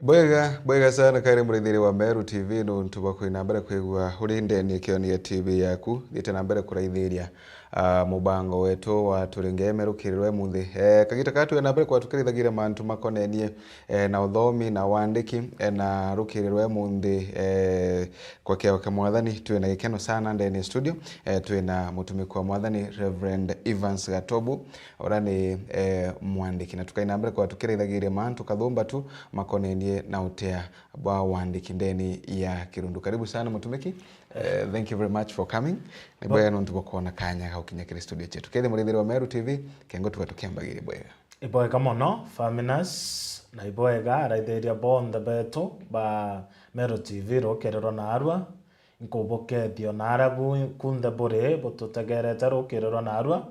Bwega sana kari murithiri wa Meru TV no ntuba kwina mbere kwigua uri ndeni kionia TV yaku thite na mbere kuraithiria mubango wetu wa turinge Meru kirirwe muthi kagita katu na mbere kwa tukirithagira mantu makonenie na uthomi na wandiki na rukirirwe muthi kwa kiao kia mwathani twina gikeno sana ndeni studio twina mutumiki wa mwathani Reverend Evans Gatobu orani mwandiki na tukaina mbere kwa tukirithagira mantu kathumba tu makonenie na utea bwa wandiki ndeni ya Kirundu. Karibu sana mutumiki. Thank you very much for coming. Bwega no ntuba kuona kanya gaukinya kiri studio chetu. Kethe murithiri wa Meru TV kengo tugatũkiambagire bwega. Ibwega muno Faminas na ibwega araithiria bonde betu ba Meru TV rokerero na arua nkubukethio na arabu kunde bure bututegerete rokerero na arua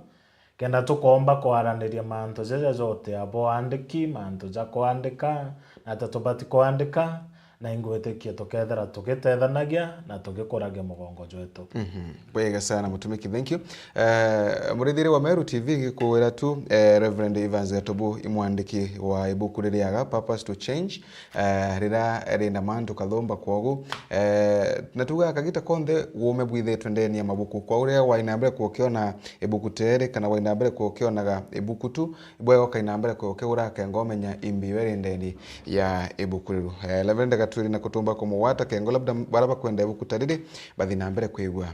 kenda tukomba kwaraniria mantu jeje jote abo andiki mantu ja kwandika na tatubati kwandika na ingwetekia tukethera tukitethanagia na tugikuragia mugongo jwetu. Bwega sana mutumiki, thank you. Murithiri wa Meru TV gikuwira tu Reverend Evans Gatobu imwandiki wa ibuku ririaga Purpose to Change rira rina mantu kathomba kwogu na tuga kagita konthe wume bwithetwe ndeni ya mabuku kwa uria waina mbere kukiona ibuku tere kana waina mbere kukionaga ibuku tu bwega kaina mbere kukigura kengomenya imbiwe ndeni ya ibuku riru Reverend turi na kutumba kumuwata kengo labda baraba kwenda ibuku tarire bathi na mbere kwigwa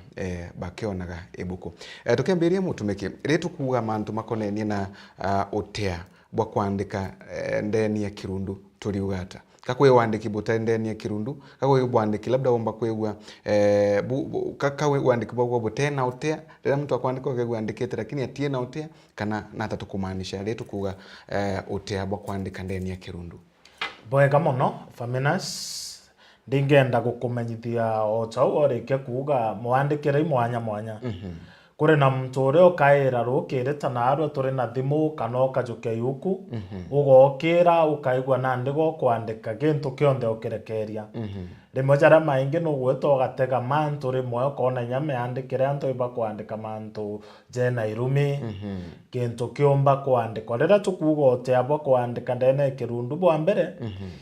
bakionaga ibuku tukembiria mutumiki ritu kuga mantu makonenie na utea bwa kwandika ndeni ya Kirundu turi ugata kakwe wandiki buta ndeni ya Kirundu kakwe wandiki labda womba kwigwa kakwe wandiki bwa butena utea rira mtu akwandika kwigwa andikete lakini atie na utea kana natatu kumaanisha ritu kuga utea bwa kwandika ndeni ya Kirundu. Bwega muno Faminas ndingenda gukumenyithia o chau orike kuga mwandikire mwanya kuri na mtu uria ukaira rukirita na arua turi na thimu kana ukajuke yuku ugokira ukaigwa na ndigo kwandika gintu kionthe ukirekeria rimwe jara maingi no gweta ugatega mantu rimwe ukona nyame andikire antu iba kwandika mantu jena irumi gintu kiomba kwandika rira tukuga utea bwa kwandika ndene Kirundu bwa mbere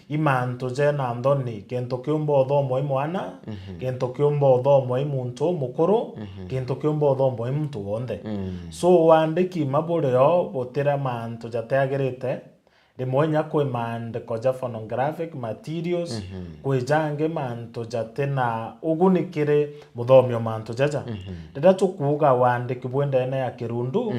imantu jena ndoni gintu kiomba uthomo imwana gintu kiomba uthomo imuntu mukuru gintu kiomba uthomo imuntu wonde so wandiki mabureo butira mantu jateagirite rimwe nya kwi maandiko ja phonographic materials kwi jange mantu jatena ugunikire muthomio mantu jaja rira tukuga wandiki bwendene ya Kirundu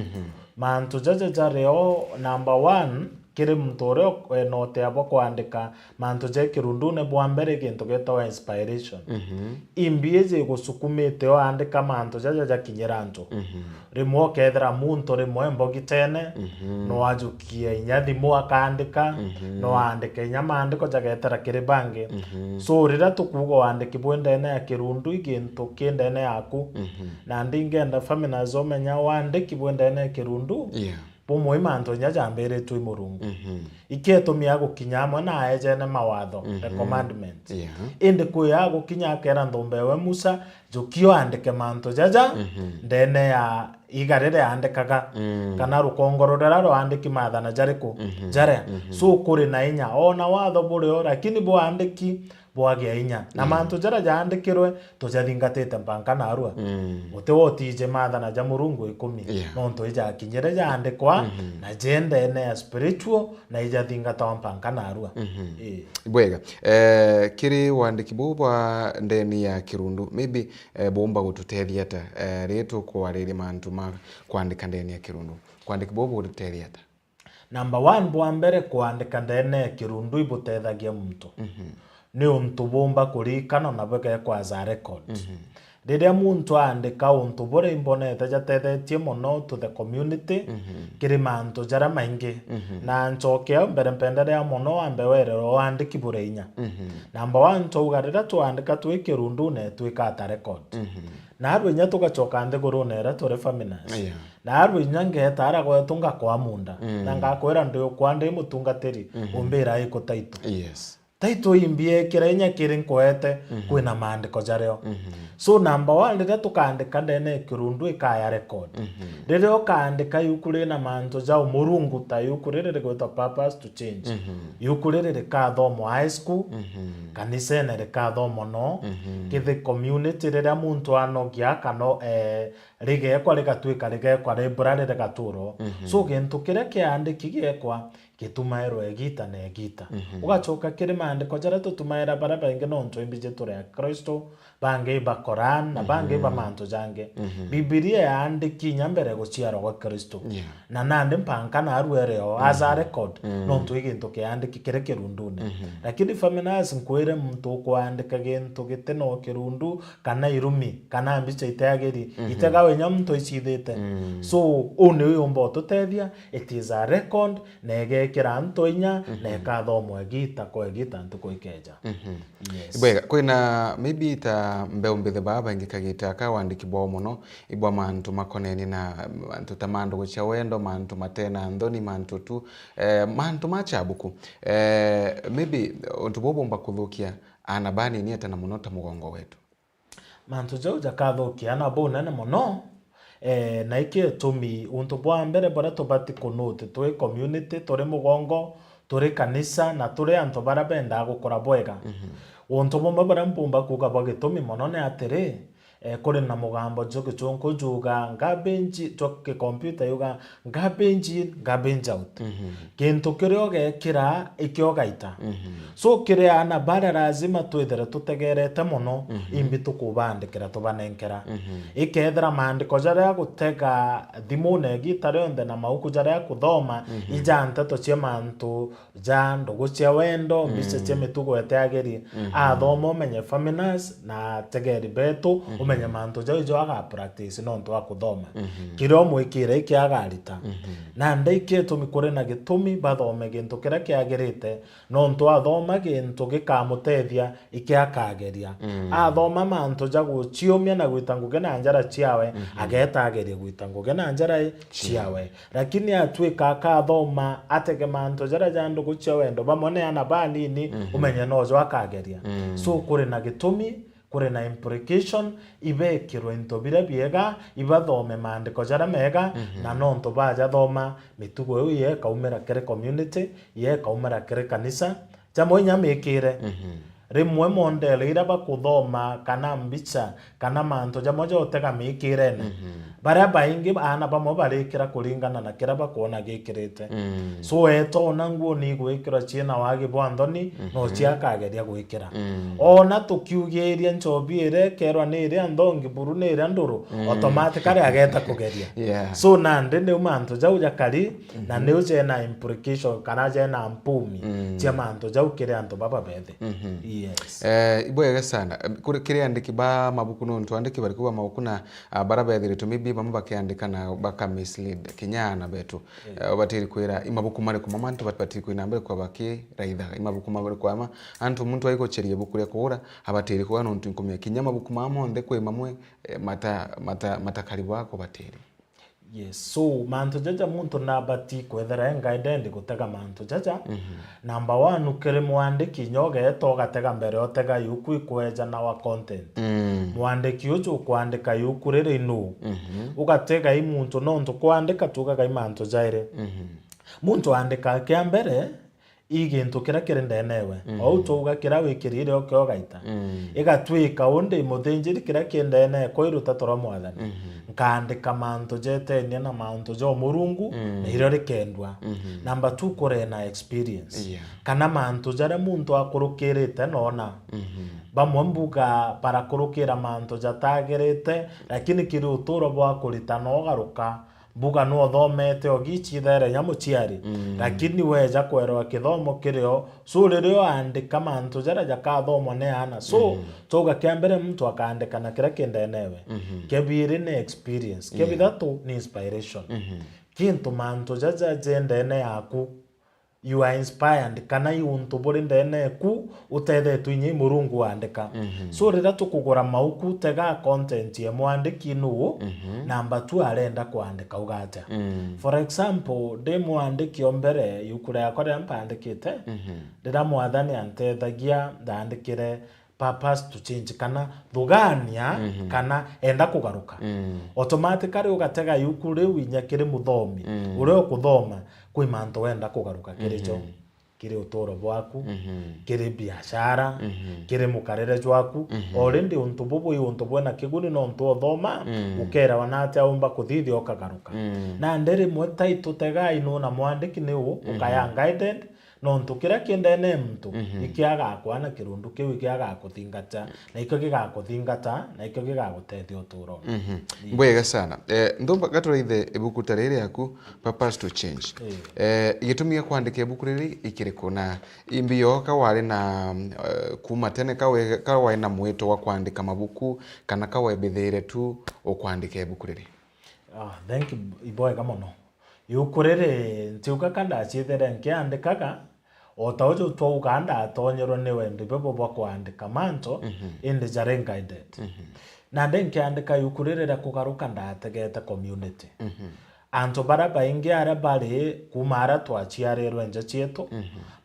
mantu jaja jareo number 1 kiri mtu uria enote abo kwandika mantu ja Kirundu ne bwa mbere gintu getawa inspiration imbieje gusukumite o andika mantu jaja jakinyira antu rimwe kethera muntu rimwe mbogitene no ajukie nyathimu akandika no andike nyamandiko jagetera kiri bangi so rira tukuga wandiki bwendene ya Kirundu igintu kindene yaku na ndingenda famina zomenya wandiki bwendene ya Kirundu bumwe mantu nyajambere twi murungu iketumia gukinya mo na ejene mawatho the commandment indi kuya gukinya kera ndombewe Musa jukio andike mantu jaja ndene ya igarere andikaga kana rukongororera ro andiki mathana jariku jare so kuri na inya ona watho buri ora lakini bo andiki bwagia inya na mantu jara jandikirwe tujathingatite mpanka na arua utewotije mathana ja murungu 10 no nto ija kinyere jandikwa na jende ene ya spiritual na ija thingata mpanka na arua bwega kiri wandiki bwa ndeni ya Kirundu maybe bomba gututethia ta ritu kwariri mantu ma kwandika ndeni ya Kirundu kwandiki bobo gututethia ta number 1 bwa mbere kwandika ndeni ya Kirundu ibutethagia muntu ni untu bomba kurikana na bwega kwa za record riria muntu andika untu bore imbonete jatethetie muno to the community kiri mantu jara maingi na nchokea mbere mpendere ya muno ambewerero andiki bure inya number 1 tugarira tuandika twi Kirundu ne twikata record na arwe nya tugachoka nthigurunera turi Faminas na arwe nya ngetara gwetunga kwa munda na ngakwira ndi kwande mutungatiri umbira iko taito taito imbie kirenya kirinkoete kwina maandiko jareo. So number 1 rira tukandika ndene kirundu ikaya record. Rira ukandika yukuri na manto jao murungu ta yukuri riri gwita purpose to change. Yukuri riri kathomo high school. Kanisa ene rikathomo no. Kithi community rira muntu anogia kano rigekwa rigatwika rigekwa ribura rigaturo. So gintu kiria kiandiki giekwa gitumairo egita na egita. Ugachoka kiri maandiko jara tutumaira bara bainge no ntu imbije tore ya Kristo bange ba Quran na bange ba manto jange. Biblia yaandiki nyambere guciaro gwa Kristo. Na nande mpanka na arwereo as a record no ntu igintu kiandiki kire kirundune. Lakini feminaz nkwire mtu kwandika gintu giteno kirundu kana irumi kana ambicha itageri itagawe nyamto icithite. So one uyo mboto tethia it is a record nege kira ntoinya na kathomo egita ko egita ntuko ikeja. Yes. Ibwega kwina maybe ta mbeu mbethe baba ingikagita ka wandiki bo muno ibwa mantu makoneni na mantu tamando gocha wendo mantu matena ndoni mantu tu mantu machabuku maybe ontubobo mbakuthukia anabani ni atana muno ta mugongo wetu mantu jo jakathukia ana bona na muno na iki tumi untu bwa mbere bara tubati kunote twe community tore mugongo tore kanisa na tore antu bara benda gukora bwega untu bomba bara mpumba kuga bagitumi muno ne atere kore na mugambo jo kichonko juga ngabenji toke computer yuga ngabenji out kintu kirio gekira ikiogaita so kire ana bara lazima twethera tutegerete muno imbi tukubandikira tubanenkera ikethera maandiko jara gutega thimune gitare onde na mauku jara kuthoma ijanta to cia mantu jando gucia wendo bice cia mitugo etageri athomo menye feminaz na tegeri betu umenye mantu jo aga practice no nto akuthoma kiro mwikire ikiagarita na ndike tumikore na gitumi bathome gintu kira kiagirite no nto athoma gintu gikamutethia ikiakageria athoma mantu jagu ciumia na gwitanguge na njara ciawe agetageria gwitanguge na njara ciawe lakini atwika akathoma atege mantu jara jando gucia wendo bamone ana banini umenye no jo akageria so kuri na gitumi kure na implication ibekirwe into bire biega ibathome maandiko jara mega na nonto baja thoma mitugo yu ye kaumera kere community ye kaumera kere kanisa jamo nyamekire rimwe mondele ira bakuthoma kana mbicha kana manto jamo jotega mikirene bara baingi ana bamo barekira kuringana na kira bakona gikirite so eto nanguo ni gwikira china wagi bwandoni no ciakageria gwikira ona tukiugeria nchobi ire kerwa ni ire andongi buru ni ire nduru automatically ageta kugeria so nande ne manto jau jakari na ne uje na implication kana je na mpumi cia manto jau kire anto baba bethe yes ibwega sana kire andiki ba mabuku no ntwandiki bari kuba mabuku na barabethire tumibi bamwe bakiandika na baka mislead kinyana betu batiri kwira imabuku mari kuma mantu batiri kwina mbere kwa baki raitha imabuku mari kwa ma antu muntu ayiko cherie buku ya kugura abatiri kwa no ntunkumya kinyama buku mamo nde kwe mamwe mata karibu wako batiri. Yes, so manto jaja muntu nabati kwethera guidance gutega manto jaja. Number 1 ukere mwandiki nyoge to gatega mbere otega yuku ikweja na wa content. Mwandiki uju kwandika yuku rere inu. Ugatega imuntu no ntu kwandika tuga ga manto jaire. Muntu andika kya mbere igintu kira kirende newe au tuga kira wikirire okyo gaita igatwika onde muthinjiri kira kinde ne koiruta toro mwathani nkandika manto jetenia na manto jo murungu na iro rikendwa number 2 kore na experience kana manto jare muntu akurukirite nona bamwe mbuga para kurukira manto jatagirite lakini kiri uturo bwa kurita no garuka buga no thomete ogichi there nyamuciari lakini weja kwerwa kithomo kirio so ririo andika mantu jara jakathomo ne ana so toga kiambere mtu akaandika na kira kindenewe kebiri ne experience kebithatu ni inspiration kintu mantu jaja jendene yaku you are inspired kana iuntu buri ndene ku utethetwo inye murungu wandika so rira tukugura mauku tega content ye mwandiki nu number 2 arenda kuandika ugata for example de mwandiki ombere yukura yakore mpandikite rira mwathani antethagia ndandikire purpose to change kana thugania kana enda kugaruka automatically ugatega yukure winya kiri muthomi urio kuthoma kwi manto wenda kugaruka kiricho kiri utoro bwaku kiri biashara kiri mukarere jwaku already untu bwena kiguni no untu thoma ukera wanate aumba kuthithi okagaruka na ndere mwetai tutega ino na mwandiki ni ukaya guided no ntukira kiendene mtu ikiaga akwana kirundu kiu ikiaga akuthingata na ikyo gigakuthingata na ikyo gigagutethia uturo bwega sana ndumba gatura ithe ibuku tariri yaku purpose to change igitumia kwandika ibuku riri ikiriko na imbio ka wari na kuma tene ka wari na mwito wa kwandika mabuku kana ka webithere tu okwandika ibuku riri thank you ibwega muno yukurere ntiuka kanda chithere nkiandikaga otaujo twauga atonyerwo ni wendi bebo bwa kwandika manto indi jare guided na ndenkiandika yukurere kugaruka ndategete community anto bara baingi ara bari kumara twachiarerwe nje chietu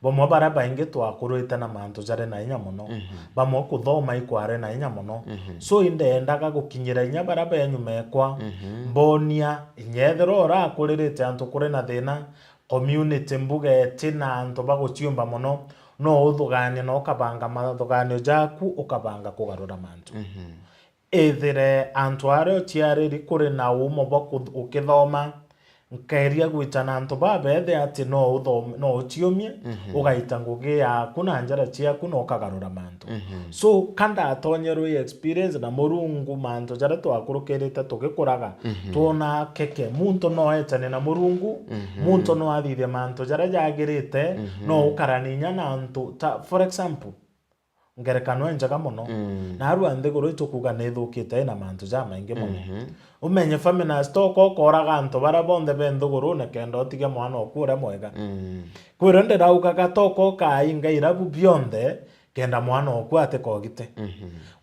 bomo bara baingi twakuruite na manto jare na inya muno bamo kuthoma ikware na inya muno so inde endaga gukinyira inya bara benyumekwa mbonia inyethero ora kuririte anto kure na thina community mbuge tina anto baguchiumba muno no uthugania no kabanga mathuganio jaku ukabanga kugarura manto ethire anto ario chiareri kuri na umo boku ukithoma nkeria gwitana anto babethe ati no uthome no uchiumie ugaita ngugi yaku na njara chiaku no kagarura manto so kanda atonyerwo experience na murungu manto jara twakurukirite tugikuraga tuona keke muntu no etane na murungu muntu no athithia manto jara jagirite no ukaraninya na antu for example ngerekano enjaga muno na aru ande goro itukuga nethukite na mantu ja maingi muno umenye famina stoko koraga anto bara bonde benduguru ne kendo tige mwana okure mwega kwirende rauka gatoko ka inga irabu bionde kenda mwana okwate kogite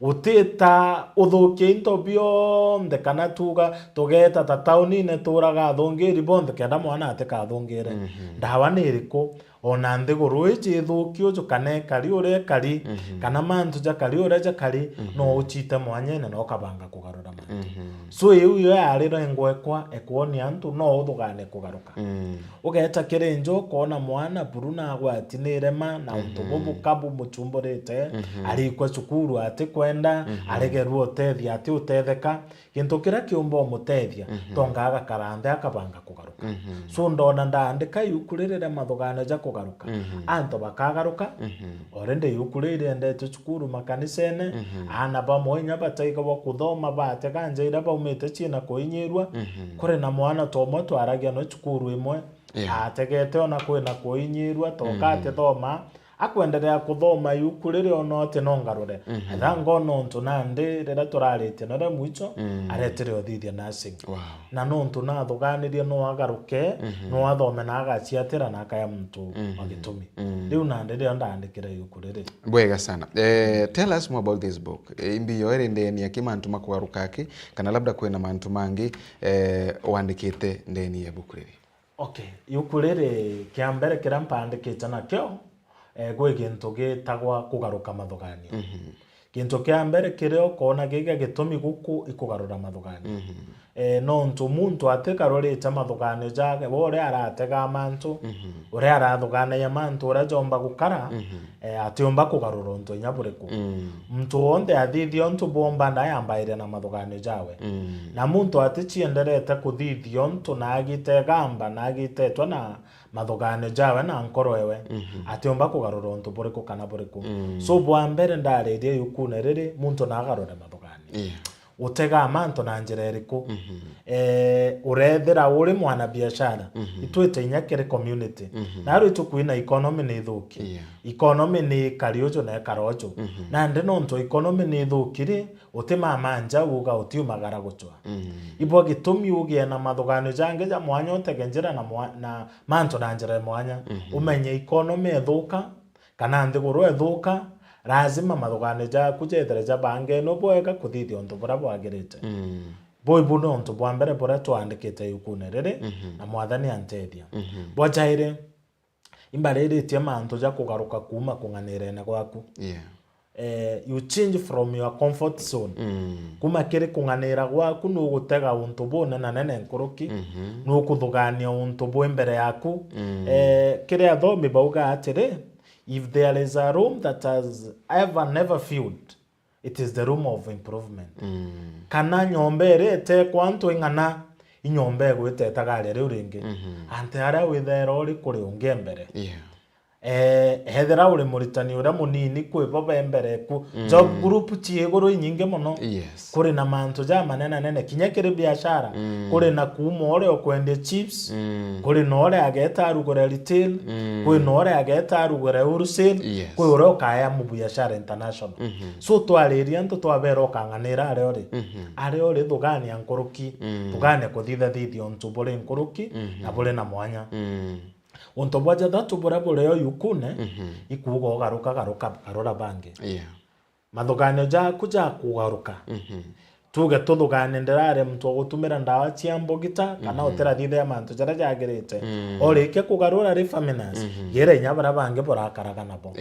utita uthukie into bionde kana tuga tugeta ta tauni ne turaga thongeri bonde kenda mwana ateka thongere ndawa niriko ona nthiguru ichi thukio jo kana kari ure kari kana mantu ja kari ure ja kari no uchite mwanyene no kabanga kugarura mantu so iyo yari no ngwekwa ekwoni antu no uthugane kugaruka ugeta kirenjo kona mwana buruna agwatinire ma na untu bubukabu muchumborete ari kwa cukuru ati kwenda aregerwo tethia ati utetheka kintu kira kiumbo mutethia tongaga karande akabanga kugaruka so ndona ndandika yukurire mathugane ja kugaruka anto bakagaruka orende yukurire ndete cukuru makanisene ana bamonya bataiga bakuthoma batega njaira baumete china kuinyirwa kure na mwana tomo twaragia no cukuru imwe ategete ona kwina kuinyirwa tokate thoma akwendelea kuthoma yukurire onote nongarure athango nontu nande rera turarite na mwicho aretire othithia nursing na nontu na thuganirie no agaruke no athome na agachiatira na akaya mtu magitumi riu nande rio ndandikire yukurire bwega sana tell us more about this book imbiyo ere ni akimantu makugarukaki kana labda kwena mantu mangi wandikite ndeni ya book riri okay yukurire kiambere kirampandikite nakyo gwe gintu gitagwa kugaruka mathugani gintu kia mbere kirio kona giga gitumi guku ikugarura mathugani no ntu muntu atekarorite mathugani jage bore aratega mantu ore arathugana ya mantu ora jomba gukara atiomba kugarura ntu nyaburiku mtu onde athithio ntu bomba na yambaire na mathugani jawe na muntu atichienderete kuthithio ntu na agitegamba na agitetwa na mathugane jawe na nkoro ewe atiomba kugarura ntu buriku kana buriku so bwa mbere ndarerie yukune riri muntu na agarura mathugane utega amanto na njira eriku urethera uri mwana biashara itwite inya kiri community na ru tukwina economy ni thuki economy ni kariojo na karojo na ndi no nto economy ni thukiri utima manja uga utiumagara guchwa ibo gitumi ugie na mathugano jange ja mwanya utege njira na manto na njira mwanya umenye economy ethuka kana nthiguru ethuka lazima mathugano ja kujethereja bange no boega kuthithia onto bora bwagirite boy buno onto bwa mbere bora twandikite yukune rere na mwathani antethia bwajaire imbariritie manto ja kugaruka kuma kung'anirene gwaku you change from your comfort zone kuma kiri kung'anira gwaku no gutega unto bone na nene nkuruki no kuthugania unto bwe mbere yaku kiri athomi bauga atire if there is a room that has never filled, it is the room of improvement. Kana nyombe rete kwanto ingana inyombe gwite tagare ringi. Ante ara withera uri kuri unge mbere. Hethera uri muritani ura munini kwiba mbere ku job group tiegoro nyinge muno kuri na manto ja manene nene kinyekere biashara kuri na kumore okwende chips kuri nore ageta rugore retail kuri nore ageta rugore wholesale kuri uro kaya mu biashara international so twariria nto twabero kanganira are ore thugani ankoroki tugane kuthitha thithi onto bore nkoroki na bore na mwanya onto bwaja thatu bora bore yo yukune ikugo garuka garora bange mathugano ja kuja kugaruka tuge tuthugane ndirare mtu gutumira ndawa cia mbogita kana utera thithe mantu jara jagirite orike kugarura refaminas yere nyabara bange bora karagana bo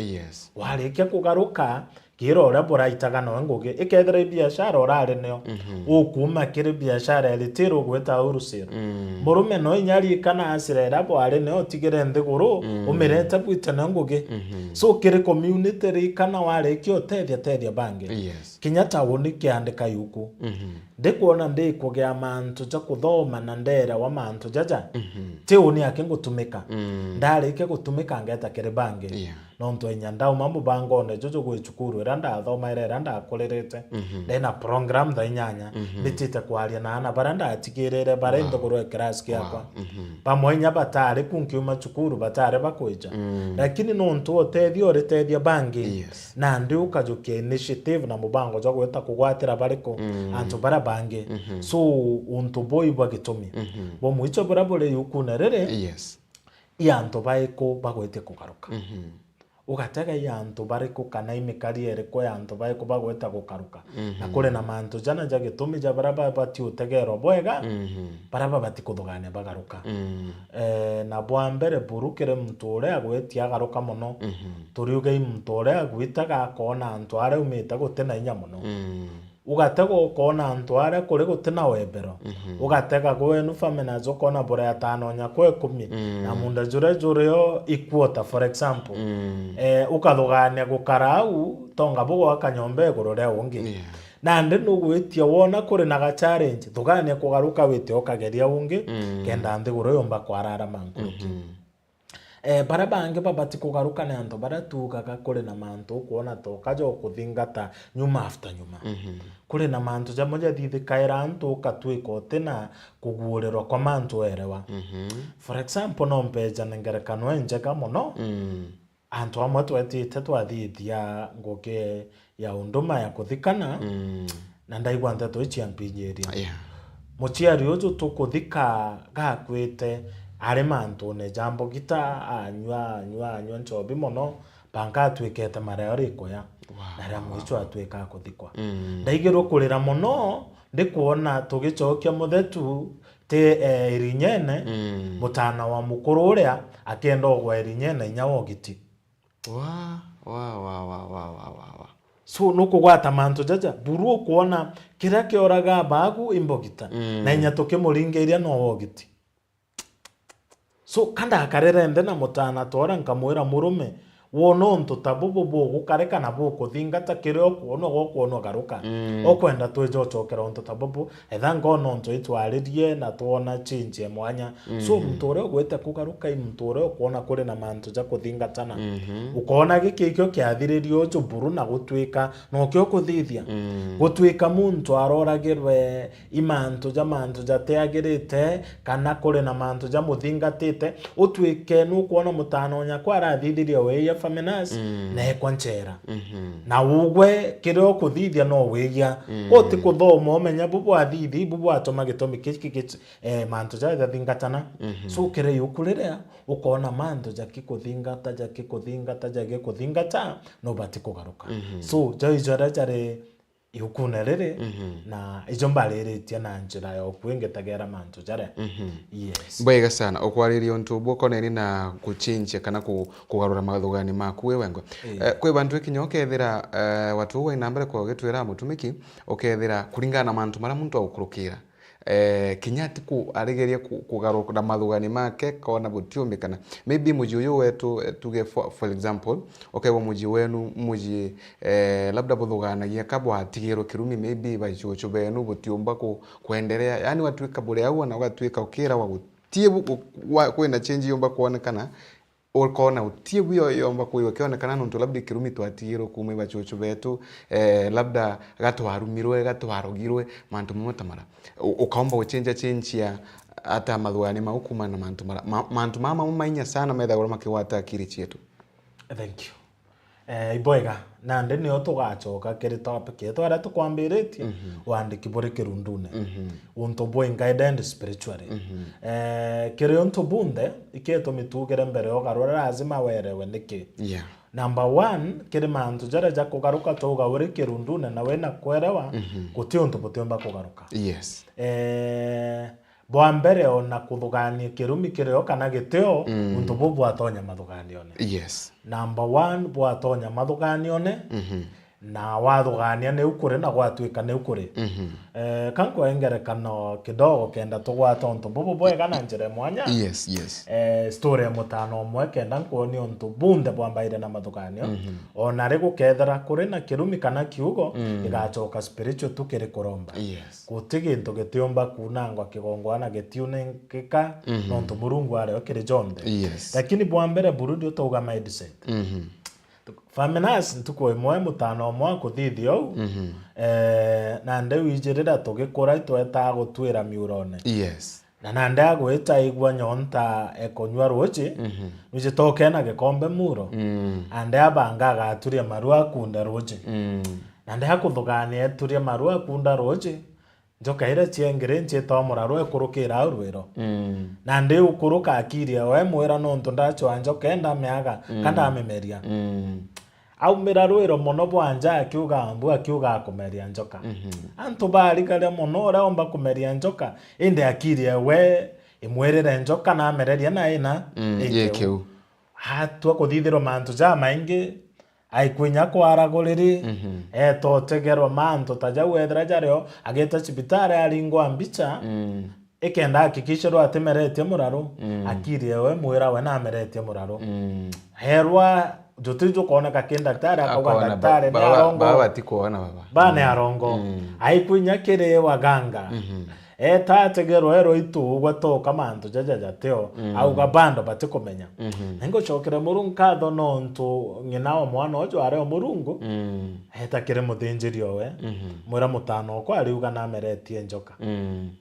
warike kugaruka kiro ora bora itagano nguge ikethera biashara orare neo ukuma kire biashara elitiro gweta urusiro murume no inyari kana asirera bware neo tigire nthiguru umirete bwitana nguge so kire community ri kana ware kyo tethia bange kinyata woni kiandika yuku ndikuona ndikugea mantu ja kuthoma na ndera wa mantu jaja ti uni akingutumika ndarike gutumika ngeta kire bange no nto inyanda umambu bangone jojo gwicukuru randa thoma randa akolerete ndena program tha inyanya bitite kwaria na ana baranda atigirire barendo kurwe class kiakwa pamwe nya batare kunkiuma cukuru batare bakwija lakini no nto tethio retethia bangi na ndi ukajuke initiative na mubango jo gweta kugwatira bariko anto bara bange so unto boy bagitumi bo mwicho barabole yukuna rere ya anto baiko bagwete kugaruka ugatega yanto bariko kana imikari eriko yanto baiko bagweta gukaruka na kure na manto jana jage tumi ja baraba bati utegero bwega baraba bati kuthugane bagaruka na bwa mbere burukire mutore agwetia agaruka muno turiuge mutore agwitaga akona anto are umita gutena inya muno ugatega ukona anto are kuri gutena webero ugatega gwenu famina zokona bora ya 5 nya kwe 10 na munda jure yo equota for example ukathugania gukarau tonga bugo akanyombe gorore ungi na ndi nugwitia wona kuri na ga challenge thugania kugaruka wite okageria ungi kenda nthiguru yomba kwarara mankuruki bara bange babati kugaruka na anto bara tugaga kuri na manto kuona to kajo kuthingata nyuma after nyuma kuri na manto jamoja thithikaira anto katwiko tena kuguurerwa kwa manto erewa for example no mpeja nengerekano njega muno anto amwe twetite twathithia ngoke ya unduma ya kuthikana na ndaigwa nteto ichiampijeria muchiari uju tukuthika gakwite ari manto ne jambo gita anywa nchobi mono banga twikete mareo rikoya na ra mwicho atwika kuthikwa ndaigero kurira mono ndikuona tugichokia muthetu te irinyene mutana wa mukuru uria akenda ogwa irinyene nyawo giti so nuko gwata manto jaja buru kuona kira kioraga bagu imbogita na inya tukimuringeria no wogiti so kanda akarere ndena mutana tora nkamwira murume wono nto tabubu bogo kareka na boko thingata kireo kuono gokuono garuka okwenda twejo chokera nto tabubu ethango no nto itwaririe na tuona change mwanya so mtore gwete kugaruka imtore kuona kuri na manto ja kuthingatana ukona gikikyo kiathiririo chuburu na gutwika no kyo kuthithia gutwika muntu aroragirwe imanto ja teagirite kana kuri na manto ja muthingatite utwike no kuona mutano nya kwara thithiria we faminas na ekwanchera na ugwe kireo kuthithia no wigia oti kuthoma omenya bubu athithi bubu atoma gitomi kiki manto ja thingatana so kire yukulirea ukona manto ja kikuthingata no bati kugaruka so ijara jare yukunelere na ijombaliritie na njira yo kwingetagera manto jare yes bwega sana okwariria onto bokoneri na kuchinja kana kugarura mathugani maku wengo kwe bantu kinyoke ethira watu we nambere kwa gitwira mutumiki okethira kuringana na mantu mara muntu aukurukira kinyati ku arigeria kugaruka na mathugani make kona butiumbi kana maybe muji uyu wetu tuge for example okay wa muji wenu muji labda buthuganagia kabwa atigiro kirumi maybe bajuchu benu butiumba kuendelea yani watuika bure au na watuika ukira wa gutie kwena change yomba kuonekana okona utie byo yomba kuonekana nuntu labda kirumi twatigiro kumwe bajuchu betu labda gatwarumirwe gatwarogirwe mantu mutamara ukaomba change ya hata mathugani maukuma na mantu mama mumainya sana metha gora makiwata akiri chetu. Thank you. Iboiga na ndeni otugachoka kiri topic yetu ara tukwambiritie wandiki buri kirundune unto boy guided spiritually kiri unto bunde iketo mitugere mbere ogarora lazima werewe niki number 1 kiri mantu jara ja kugaruka toga uri kirundune na wena kwerewa kuti unto butemba kugaruka yes bwa mbere ona kuthugania kirumi kireo kana giteo unto bubu atonya mathugani one yes number 1 bwa atonya mathugani one na wathugania ne ukure na gwatwika ne ukure kanko engerekano kidogo kenda tugwata onto bubu bwega na njire mwanya yes story ya mutano mwe kenda nkuoni onto bunde bwambaire na mathuganio ona rigu kethera kuri na kirumi kana kiugo igachoka spiritual tukiri kuromba gutiginto gitiomba kunangwa kigongwana gitiune kika nonto Murungu ari okiri jonde lakini bwambere burudi utoga mindset Faminas ntuko imwe mutano mwa kuthithio na ndeu ijirira tugikura itweta gutwira miurone na nande agwita igwa nyonta ekonywa roje nje tokena gekombe muro ande abanga gaturia marua kunda roje nande hakuthugania eturia marua kunda roje njoka ira chiengere nche tomora ro ekurukira urwiro nande ukuruka akiria we mwira no ntondacho anjoka enda meaga kanda amemeria au mirarwiro mono bwanja akiuga kumeria njoka antu bari kale mono ora omba kumeria njoka inde akiria we imwerere njoka na mereria na ina yekeu hatu akuthithiro mantu ja maingi aikwinya kwaraguriri totegerwa mantu taja wethera jareo ageta cibitare aringo ambicha ikenda akikishirwa atemeretie muraro akiria we mwira we na meretie muraro herwa jotijo kona kakenda daktari akauga daktari ni arongo baba tikuona bane arongo aikwinya kire waganga tategero ero itu gwatoka mantu jaja teo au gabando batikomenya ngo chokere Murungu katho nontu nginawo mwana ojo are Murungu kire muthinjiri owe mwira mutano kwa ariuga na meretie njoka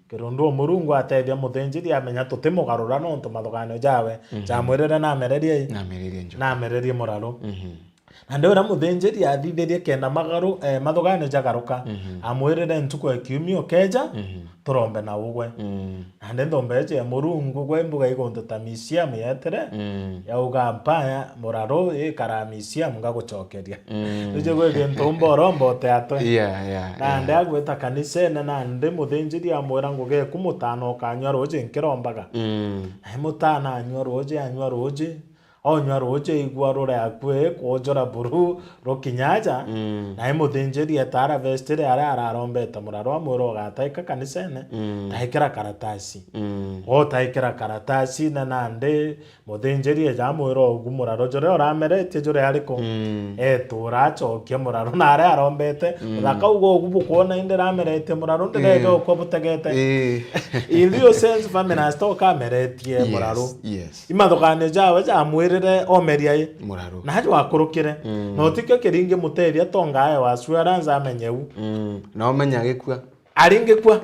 kirundu Murungu atethia muthinjiri amenya tutimugarura nontu mathugano jawe jamwirire na mererie njoka na mererie muraro na ndio na muthinjiri athithirie kenda magaru mathugano jagaruka amwirire ntuko ekiumio keja turombe na ugwe na ndombe je Murungu gwe mbuga igonto tamisia muyetere yauga mpaya muraro karamisia mga gucokeria nje gwe gentombo rombo teato na ndagweta kanise na ndi muthinjiri amwira nguge kumutano kanywa roje nkirombaga mutana anywa roje onywa roje igwa rore akwe kwojora buru rokinyaja na imuthinjiri etara vestire ara arombeta muraro amuro gataika kanisene taikira karatasi taikira karatasi na nande muthinjiri ejamwiro ogumuraro jore oramerete jore ariko turachokia muraro na ara arombete thaka ugo gubukuona inde ramerete muraro ndege okwo butegete ilio sense famina stoka meretie muraro imathokane jawe jamwirire omeria muraro na hajo akurukire no tikyo kiringe muteria tongaye wassurance amenyeu na omenya gikua aringekwa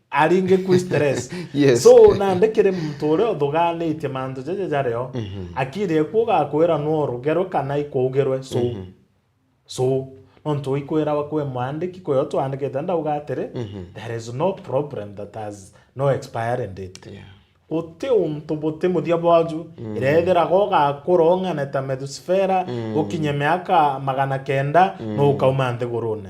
aringekwa stress so na ndekire mutore othuganite mantu jeje jareo akire kuga kwira no rugero kana ikugerwe so onto ikwira wakwe mwandiki kwe oto andike tanda ugatire there is no problem that has no expiring date ote bote mudia bwaju irethera goga kuronga na tamedusfera ukinye miaka 900 no ukauma nthigurune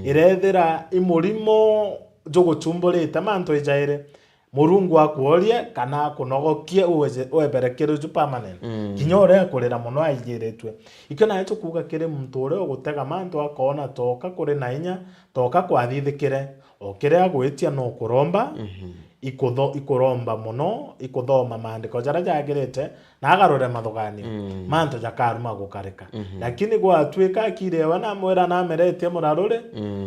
irethera imurimo joguchumburite manto ijaire murungu akworie kana kunogokie uweberekere ju permanent kinyore kurira muno aigiretwe ikyo na eto kuga kire mutore ogutega manto akona toka kuri na inya toka kwathithikire okire agwitia no kuromba ikuromba muno ikuthoma maandiko jara jagirite na agarore mathuganio manto jakaruma gukarika lakini gwatwika akirewa na mwera na merete murarure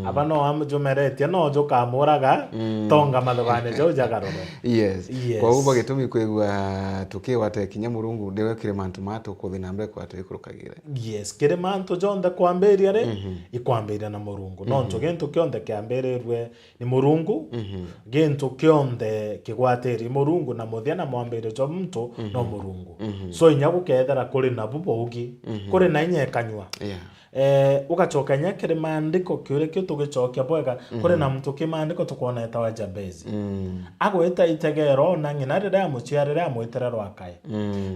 abano amjumerete no joka muraga tonga mathuganio jo jagarore kwa ubo gitumi kwigwa tukiwate kinya murungu ndewe kire mantu mato kuthina mbere kwate ikurukagire kire mantu jonde kwamberia re ikwamberia na murungu no nto gento kionde kiambererwe ni murungu gento kionde kigwateri murungu na muthia na mwambire jo mtu no murungu so inyagu kethera kuri na bubogi kuri na inyekanywa ugachoka nyakire maandiko kiure kyo tugichokia bwega kuri na mtu kimandiko tukona etawa Jabezi agweta itegero na ngina rira amuchiarire amwitera rwakaye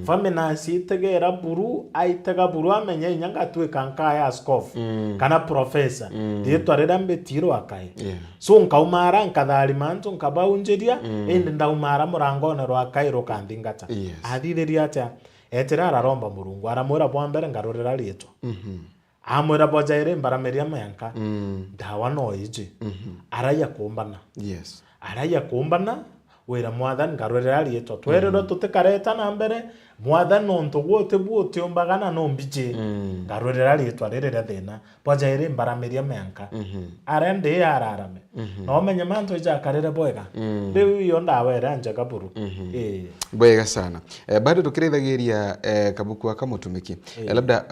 famina sitegera buru aitega buru amenye nyanga twika nkaya askofu kana professor ditwa rira mbetiro akaye so nkaumara nkathari mantu nkabaunjeria indi ndaumara murangone rwakaye rukandingata athithiria atia etera araromba murungu aramwira bwa mbere ngarurira rietwa amwira bojaire mbarameria mayanka dawa no ije araya kumbana araya kumbana wira mwathani ngarurira rietwa twerero tutikareta na mbere mwathani onto gwote bwote ombagana no mbije ngarurira rietwa rire thina bojaire mbarameria mayanka arende ararame no menya manto ija karire bwega riu yo ndawera njaga buru bwega sana bado tukirithagiria kabuku akamutumiki labda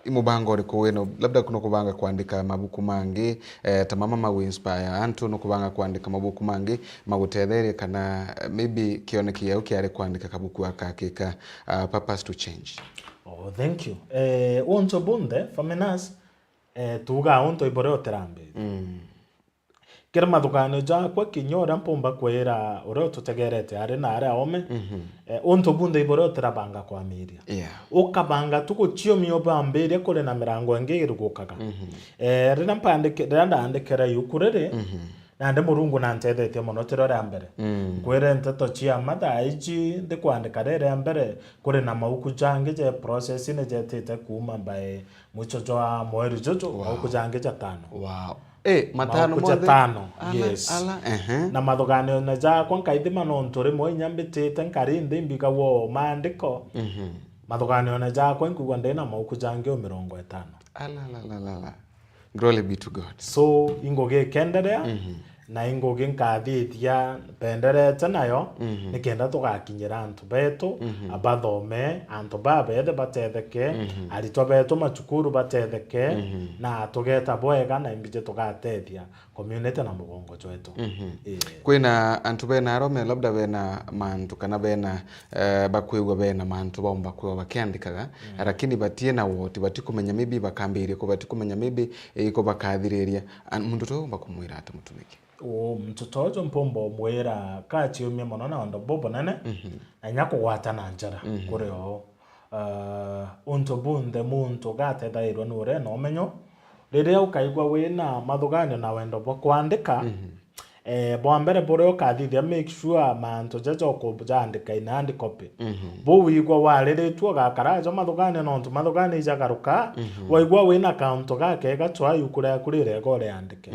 imubango riko weno labda kuno kubanga kuandika mabuku mangi tamama magu inspire antu no kubanga kuandika mabuku mangi magutetheria kana maybe kioneki yao kiare kuandika kabuku akakika purpose to change. Thank you. Unto bunde faminas tuga unto ibore oterambe kira mathugano ja kwa kinyora mpomba kwera ore tutegerete ari na ari ome unto bunde ibore oterabanga kwa miria ukabanga tukuchio mioba mbere kore na mirango engerugukaga rina mpandike randa andikera yukurere nande murungu nantethete muno tirore mbere kwere nteto chia mada iji de kwandika rere mbere kore na mauku jange je process ne je tete kuma bae muchojo a moeru jojo mauku jange ja tano matano mo tano na mathugano na ja kwa kaithima no ntore mo nyambitete nkari ndimbika wo maandiko mathugano na ja kwa nkugwa ndena mauku jange o 50 glory be to God. So ingoge kenderea na ingoge nkathithia penderete nayo nikenda tugakinyira antu betu abathome antu babethe batetheke arito betu machukuru batetheke na tugeta bwega na imbije tugatethia community na mugongo wetu kwina antu bena arome labda bena mantu kana bena bakwigwa bena mantu bomba kwo bakiandikaga lakini batie na woti batikumenya maybe bakambire ko batikumenya maybe iko bakathiriria mundu to bakumwira ati mutumiki mtoto ojo mpombo mwera kachi umye mono na ondo bobo nene na nyako gwata na njara kure o unto bunde muntu gate dairo nure no menyo rire ukaigwa wina mathugano na wendo bo kwandika bwa mbere bore ukathithia make sure manto jajo ko bujandika ina hard copy bo wigwa wariritwo gakarajo mathugane no ntu mathugane ijagaruka waigwa wina account gake gatwa yukura kurire gore andike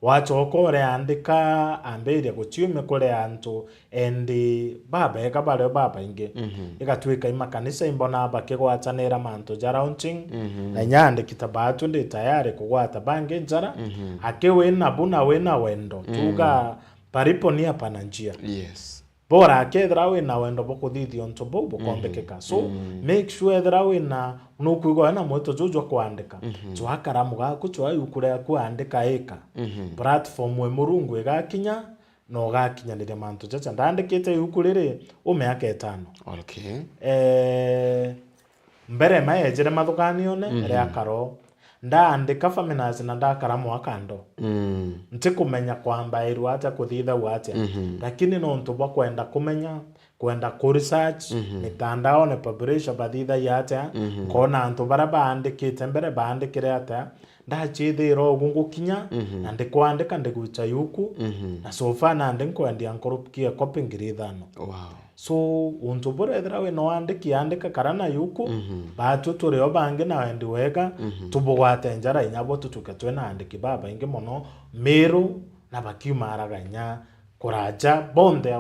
wachoka ore andika ambeire guchiume kure antu endi baba eka baba inge igatwika imakanisa imbona bakigwatanira manto ja launching na nyande kitabatu ndi tayari kugwata bange njara akewe na buna wena wendo tuga paripo ni hapana njia bora akethra wena wendo bokuthithio nto bo bokombekeka so make sure thra wena nukuigwa na moto jojo kwandika twakara mugaku twayukure kwandika eka platform we murungu igakinya no gakinyanire manto jacha ndandikite yukurire umeaka 5 mbere mayejere mathukanione ria karo ndaandika feminaz na ndakara mwakando ntikumenya kwamba iru ata kuthitha wate lakini no ntuba kwenda kumenya kwenda ku research mitandao ne publisher bathitha yate kona antu bara baandikite mbere baandikire ata ndachithiro gungukinya na ndikwandika ndigucha yuku na sofa na ndikwendia nkorupkia copy ngiri 5 so untu borethra we no andiki andika karana yuku batu tureo bange na wendi wega tubugwate njara inyabo tutuke twena andiki baba inge mono meru na bakiumaraga nya kuraja bonde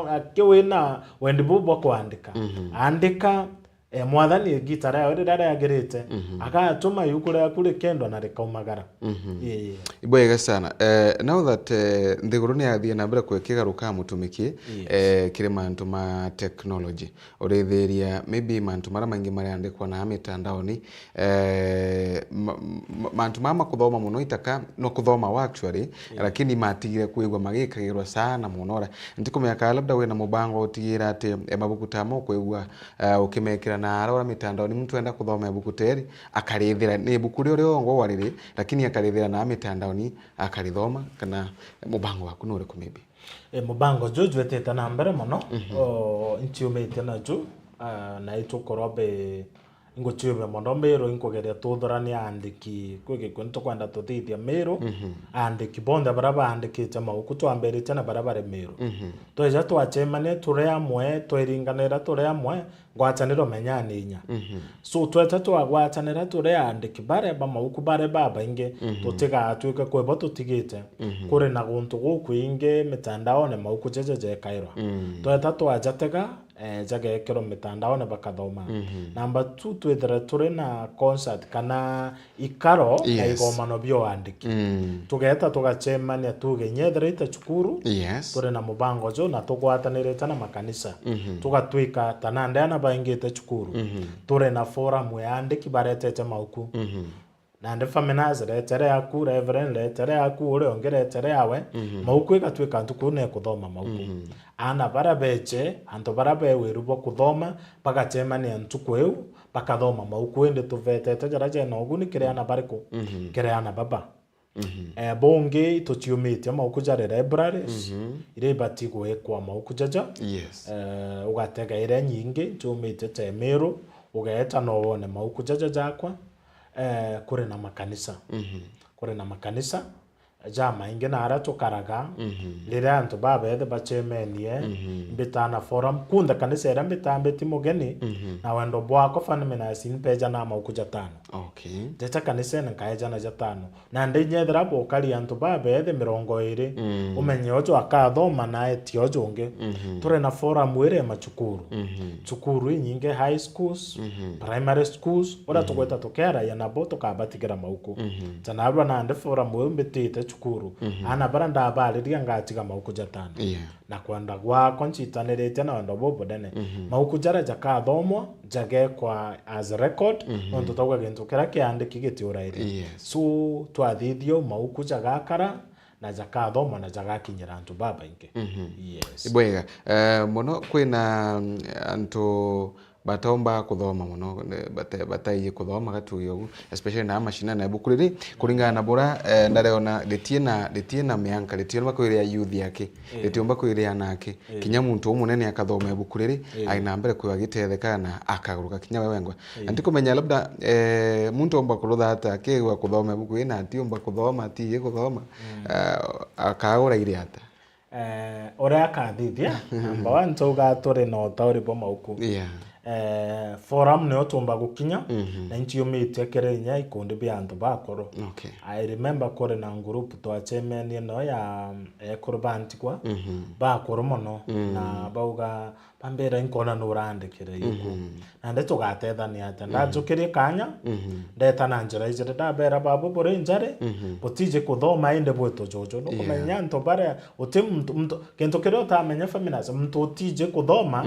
akewena wendi bubo kwandika andika mwathani gitara ya dada yagerete akatuma yukura kule kendo na rekaumagara ibwega sana now that ndiguru ni athie na mbere kwekigaruka mutumiki kire mantu ma technology urethiria maybe mantu mara mangi mari andikwa na mitandao ni mantu mama kuthoma muno itaka no kuthoma actually lakini matigire kuigwa magikagirwa sana munora ntikumeka labda we na mubango utigira ati mabuku tamo kuigwa ukimekira na arora mitandao ni mtu enda kuthoma ibuku teri akarithira ni ibuku rio ngo wariri lakini akarithira na mitandao ni akarithoma kana mubango waku nuri kumebi mubango jojo eteta na mbere muno intiumete na jo na itokorobe ngochiwe mondo mero inkogeria tuthorania andiki kwege kwento kwenda tuthithia mero andiki bonde baraba andikite mauku twamberite na barabare mero tweja twachemane turi amwe tweringanira turi amwe ngwataniro menyani inya so tweta twagwatanira turi andiki bareba mauku bareba bainge tutiga atwike kwebo tutigite kuri na guntu guku inge mitandao ne mauku jeje kairwa tweta twajatega jagekero mitandao ne bakathoma number 2 twethera turi na concert kana ikaro ya igomano bio andiki tugeta tugachemania tugenyetherite cukuru turi na mubango jo na tugwatanirite na makanisa tugatwika tanandana baingite cukuru turi na forum ya andiki baretete mauku na nde feminaz retere yaku reverend retere yaku uri ongeretere yawe mauku igatwika ntukune kuthoma mauku ana barabeche anto barabe wirubo kuthoma bagachemania ntuku eu bakathoma mauku ende tuvetete jaraje no guni kireana bariku kireana baba bonge totiumite mauku jare libraries ire batigo ekwa mauku jaja ugatega ire nyingi tumite temero ugaeta no wone mauku jaja jakwa kure na makanisa kure na makanisa jama inge na ara tukaraga lira antu baba ethe bachemenie mbitana forum kunda kanisa era mbitambeti mugeni na wendo bwako fanimena sinpeja na mauku jatano jeta kanisa na kaeja na jatano na ndenyethera bokali antu baba ethe 20 umenye ojo akathoma na etiojo unge ture na forum were machukuru chukuru nyinge high schools primary schools ora tugweta tokera ya nabo tukabatigira mauku tanabwa na nde forum we mbitite chukuru ana baranda abaliria ngatiga mauku jatano na kwanda gwa konchitanirite na ndo bobo dene mauku jara jakathomwa jage kwa as record ndo togwa gento kera kiandiki gitiurairi so twathithio mauku jagakara na jakathoma na jagakinyira antu baba inge ibwega muno kwina antu batomba kuthoma muno bataiye kuthoma gatuyo ugu especially na mashina na ibuku riri kuringana na bora ndareona ritie na mianka ritie bakwiria youth yake ritiomba kwiria nake kinya muntu umunene akathoma ibuku riri aina mbere kwa gitetheka na akaguruka kinya wengwa antikumenya labda muntu omba kurutha ata kigwa kuthoma ibuku ina atiomba kuthoma atiye kuthoma akagura ire ata ore akathithia amba wantuga turi no tauri bo mauku forum ne otumba gukinya na ntiumite kerenya ikundi bya antu bakoro I remember kore na group twachemenie no ya kurbanti kwa bakoro mono na bauga pambera inkona nurandikire yuko na ndeto gatethani ata ndajukire kanya ndeta na njira ijire ndabera babu bore njare botije kuthoma inde bweto jojo no kumenya nto bare utim kento kero tamenya feminist mtu utije kuthoma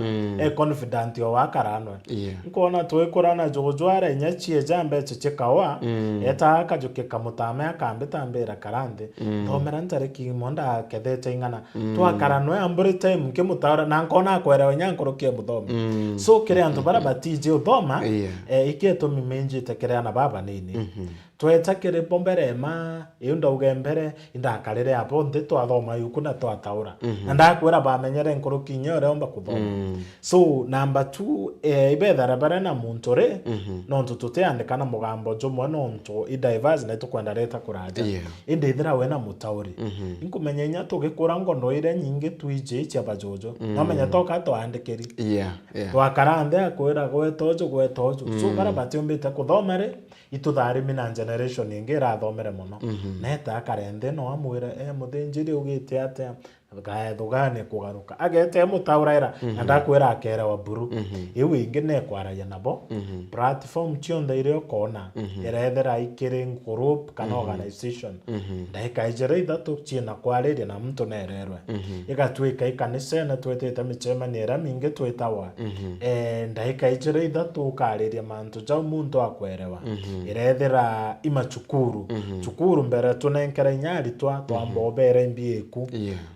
confident yo wakaranwe nkona twekorana jojo are nyachie jambe chekawa eta akajuke kamutame akambetambera karande thomera ntare ki monda kedete ingana twakaranwe ambure time kimutara na nkona akwera nyankorokia muthoma so kire antu bara batije uthoma iketo mimenje tekere na baba nini tweta kire bombere ma yunda ugembere indakarire apo ndeto athoma yuku na twataura na ndakwira bamenyere nkoroki nyore omba kuthoma so number 2 ibethara bara na muntore no ntutute andikana mugambo jomwe no nto diverse na tukwenda leta kuraja indithira we na mutauri inkumenya nya tugikura ngondo ire nyingi tuije cia bajojo no menya toka to andikeri twakarande akwira gwetojo so bara batiombite kuthomere ituthari mina generation ingira thomere muno neta akarende no amwira muthinjiri ugite ate gaethugane kugaruka agete mutauraira ndakwira akera wa buru iu ingi ne kwaraja nabo platform tionde ire kona erethera ikire group kana organization ndaika ijere ithatu china kwariria na mtu nererwe igatwika ikanisa na twetete michemani era mingi twetawa ndaika ijere ithatu ukariria mantu ja muntu akwerewa erethera chukuru mbere tunenkera nyari twambobere mbieku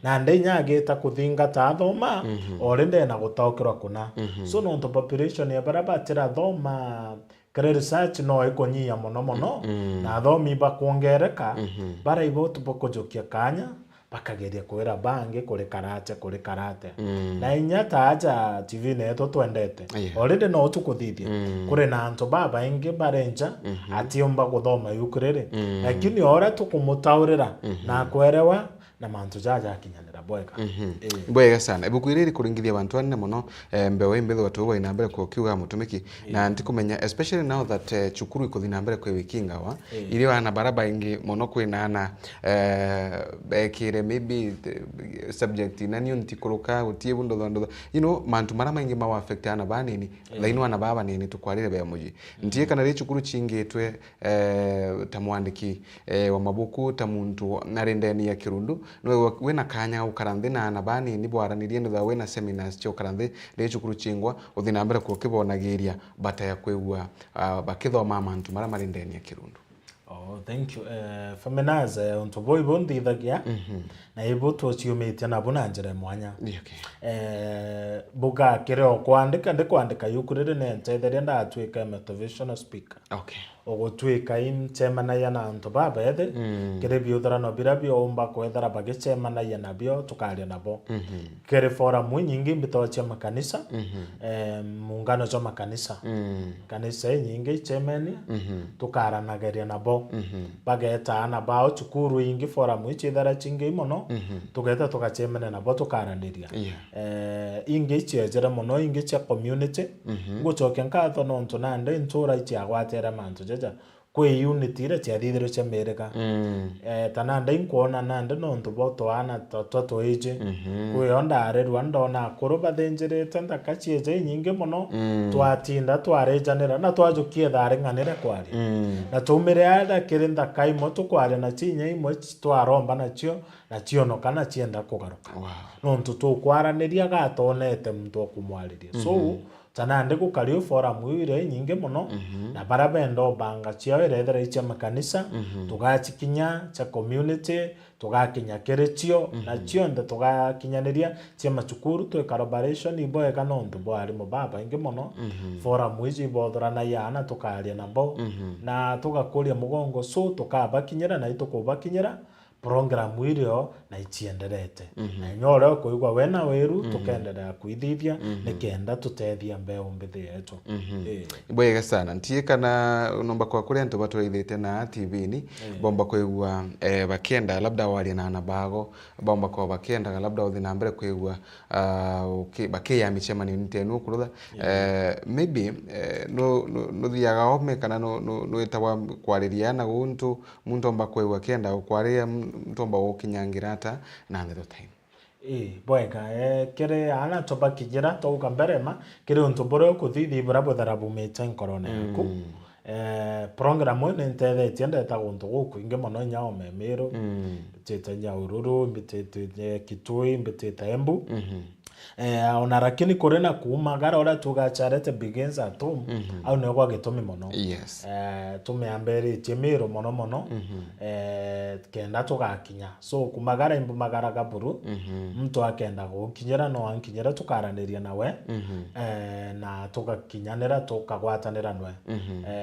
na ndenyageta kuthinga ta thoma orende na gutaukirwa kuna so no to population ya barabatira thoma kare research no ikonyia mono na thomi bakuongereka bara ibotu bokojokia kanya bakageria kwera bange kuri karate na inyata aja TV neto twendete orende no tukuthithia kuri na antu baba ingi barenja atiomba guthoma yukurere lakini ora tukumutaurira na kwerewa na mantu jaja kinyanira bwega sana ibuku iriri kuringithia abantu anne muno mbewe mbetho watu ina mbere kukiuga mutumiki na ntikumenya especially now that chukuru ikuthina mbere kwe wikinga wa iri wana baraba ingi muno kwinana bekire maybe subject nani ntikuruka utie bundo ndo mantu mara maingi ma affect ana banini laini wana baba nini tukwarire be muji ntie kana ri chukuru chingitwe tamwandiki wa mabuku tamuntu narendeni ya kirundu no wena kanya ukarandhe na nabani ni bwaranirie no wena seminars cyo karandhe ri chukuru chingwa uthina mbere ko kibonagiria bata ya kwegwa bakithoma mantu mara marendeni ya kirundu. Thank you. Feminaze ontoboy bondi thagia na ibo tociumite na bona njere mwanya. Buga kireo kwandika yukurire ne ntetheria ndatwika motivational speaker. Ogotwika chemana ya na antu baba ethe kire biuthara no birabio omba kwethara bagechemana ya nabio tukaria nabo kire forum nyingi mbitocha makanisa muungano cho makanisa kanisa nyingi chemeni tukaranageria nabo bageta na bao chukuru ingi forum ichithara chingi mono tugeta tukachemana nabo tukaraniria ingi chejera mono ingi cha community guchoke nkatho no ntunande ntura ichiagwatera mantu kwe unity ira chiathithiro cha mereka tananda inkuona nande no ntubo twana toto eje kwe onda are Rwanda na kuroba thenjere tanda kachieje nyingi muno twatinda twarejanira na twajukie thare nganire kwari na tumire ada kirinda kai moto kwari na chinya imwe twaromba na chio no kana chienda kugaruka no ntutu kwaraniria gatonete muntu okumwariria so tanande gukari forum ire nyinge muno na bara bendo banga chiao irethera icha makanisa tugachikinya cha community tugakinya keretio na chionde tugakinyaniria chia machukuru tu collaboration ibo ekanonto bo ari mo baba inge muno forum ichi bodorana yana tukaria nabo na tugakuria mugongo so tukabakinyira na itukubakinyira program irio na ichienderete na nyore kuigwa wena weru tukendelea kuithithia nikenda tutethia mbeu mbithi yetu bwega sana ntie kana nomba kwa kule nto batwaithite na TV ni bomba kuigwa bakenda labda wali na nabago bomba kwa bakenda labda uthi na mbere kuigwa bakia michemani ntenu kurutha maybe no thiaga ome kana no etawa kwariria na guntu muntu omba kuigwa kenda kwaria mtomba wokinyangirata na the time bwega kere ana toba kijira to kamberema kere untu bore kuthithi brabo tharabu mecha nkorone yaku program ne ntede tiende ta guntu guku inge mono nyao memero tete nyaururu mbitete kitui mbitete embu ona rakini korena kumagara ora tugacharete begins at home au ne kwa gitumi mono yes tumeambere chemero mono kenda tugakinya so kumagara imbu magara gaburu mtu akenda gukinyira no ankinyira tukaraniria nawe na tugakinyanira tukagwatanira nwe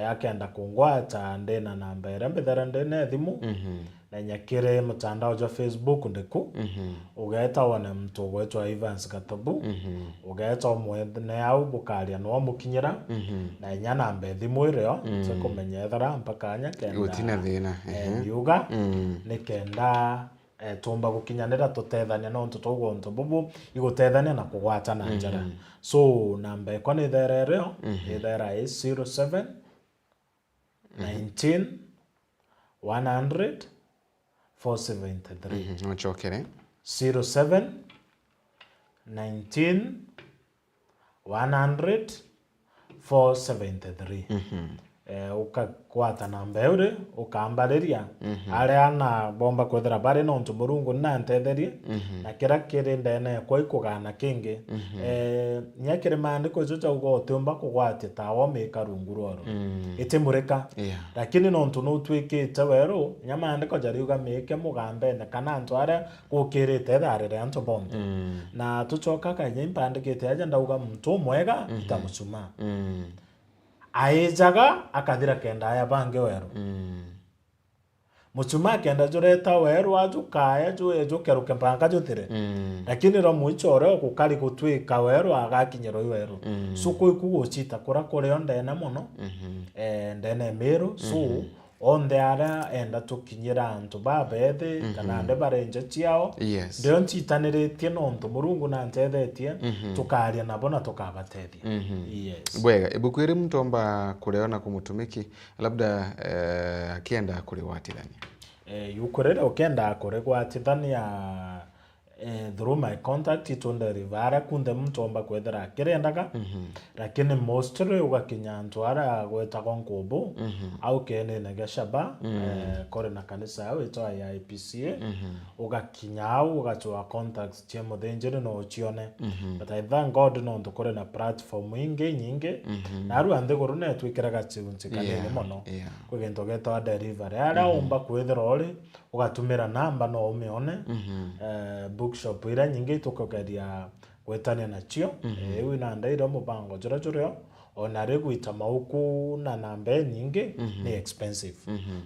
akenda kungwata ndena namba ira mbethera ndene thimu na nyakire mtandao wa Facebook ndiku ugaeta wana mtu wetwa Evans Gatabu ugaeta mwene au bukaria no mukinyira na nya namba thimu irio tukumenyethera mpaka nya kenda gutina thina yuga nikenda tumba gukinyanira tutethania no ntu tugonto bubu igutethania na kugwatana njara so namba iko ni therereo ithera is 07 19 100 473 Nochokere 07 19 100 473 ukakwata namba eure ukambariria aria na bomba kwethera bari no ntu murungu na ntetherie na kira kiri ndene kwa ikugana kingi nyakire maandiko joja ugo tumba kugwati tawo meka runguroro itimurika lakini no ntu no twikite weru nyamaandiko jari uga meke mugambe na kana ntu aria gukirite tharire antu bomba na tuchoka kanye impandikite aja ndauga mtu mwega itamuchuma aijaga akathira kenda aya bange weru muchuma kenda jureta weru ajukaya jukeruke mpanga jutire lakini ro muichore kukari gutwika weru agakinyero weru suko ikuguchita kura kore ondena muno ndene meru su onde ara enda tukinyira antu babethe kana nde barenje chiao ndio nchitaniritie no ntu murungu na ntethetie tukaria nabo na tukabatethia yes bwega ibukwiri mtomba kureona kumutumiki labda akienda kuriwatithania yukurera ukenda kuregwatithania through my contact itonde rivara kunde mtomba kwethera kirendaga lakini mostly ugakinya ntwara gweta konkubu au kene na gashaba kore na kanisa au ito ya IPCA ugakinya au ugachwa contacts tie muthenjeri no chione but I thank God no ndukore na platform nyingi na aru ande gorune twikiraga chigunchikanene mono kwigento geto delivery ara umba kwethera ori ugatumira namba no umione bookshop ira nyingi tukogeria gwetania nachio ewe na ndaira mubango jura ona reguita mauku na namba nyingi ni expensive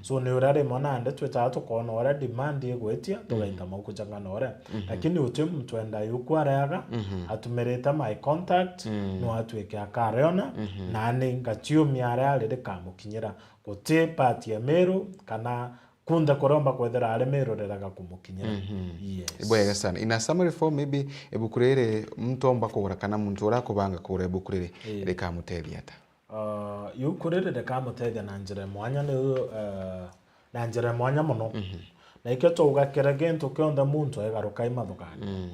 so ni urare mona ande twetatu kona ora demand yegwetia tugaita mauku jangana ora lakini utim mtwenda yukwaraga atumereta my contact no atweke akareona na ni ngachio miara ale kamukinyira gote part ya meru kana kunda koromba kwethera alemero reraga kumukinyira yes bwega sana in a summary form maybe ebukurere mtomba kugura kana muntu ora kubanga kugura ebukurere reka mutethia ta yukurere reka mutethia na njira mwanya ne na njira mwanya muno na iketo ugakera gento kionda muntu egaruka imathukani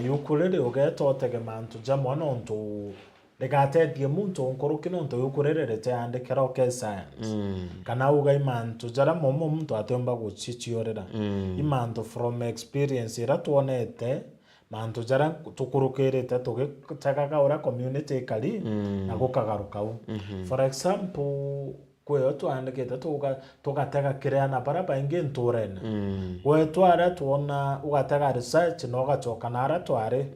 yukurere ugeto otege mantu jamwa no ntu legatethie muntu nkoruki no ntu yukurere te ande keroke science kana uga imantu jara momo muntu atemba guchichiorera imantu from experience ira tuonete mantu jara tukurukirite tugitekaga ura community kali na gukagaruka u for example kweyo twandikite tugatega kireana bara baingi nturene we twara tuona ugatega research no gachoka nara twari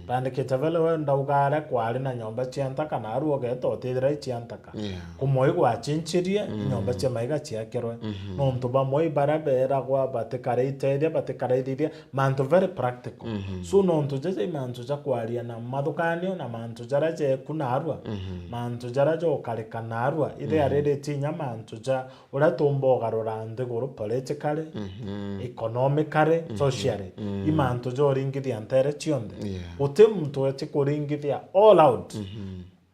bandikite vele wenda ugare kwari na nyomba chiantaka na aru ogeto otithira chiantaka kumoi gwachinchirie nyomba cia maiga ciakirwe nontu bamwe bara bera gwa batikareithia mantu very practical so nontu jeje mantu ja kwaria na mathukanio na mantu jara je kunarwa mantu jara jo karikana arwa ile arede mantu ja ura tumbo garura ndiguru politically economically socially imantu jo ringithia ntere chionde uti muntu eti kuringithia all out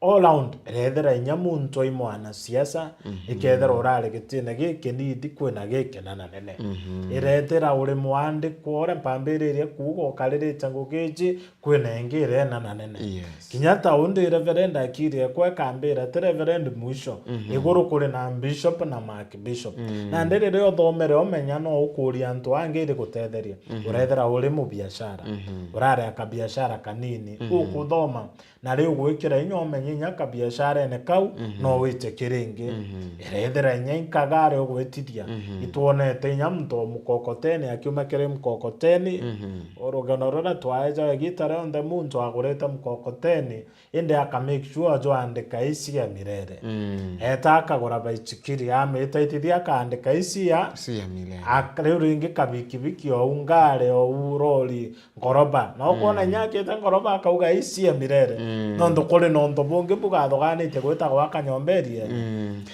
all round rethera nyamuntu imwana siasa ikethera urare gitine giki nidi kwina giki na nene irethera uri mwandi kwore mpambiririe kugo kalirite ngugiji kwina ngire na nene kinyata undi reverend akiri kwa kambira reverend mwisho iguru kuri na bishop na mark bishop na ndere rio thomere omenya no ukuria antu angire gutetheria urethera uri mu biashara urare akabiashara kanini ukuthoma na riu gwikira inyomenye nyaka biashara ene kau no wite kiringi irethera nyenkagare ogwetithia ituonete nyamto mukokoteni akiuma kire mukokoteni orogano rora twaeja gitare on the moon twagureta mukokoteni inde aka make sure jo andika isi ya mirere eta akagora baichikiri ametaithithia akaandika isi ya mirere akare ringi kabikibiki o ungare o uroli ngoroba no kuona nyake ta ngoroba akauga isi ya mirere nondo kole nondo bonge bugathogane te gweta gwaka nyomberie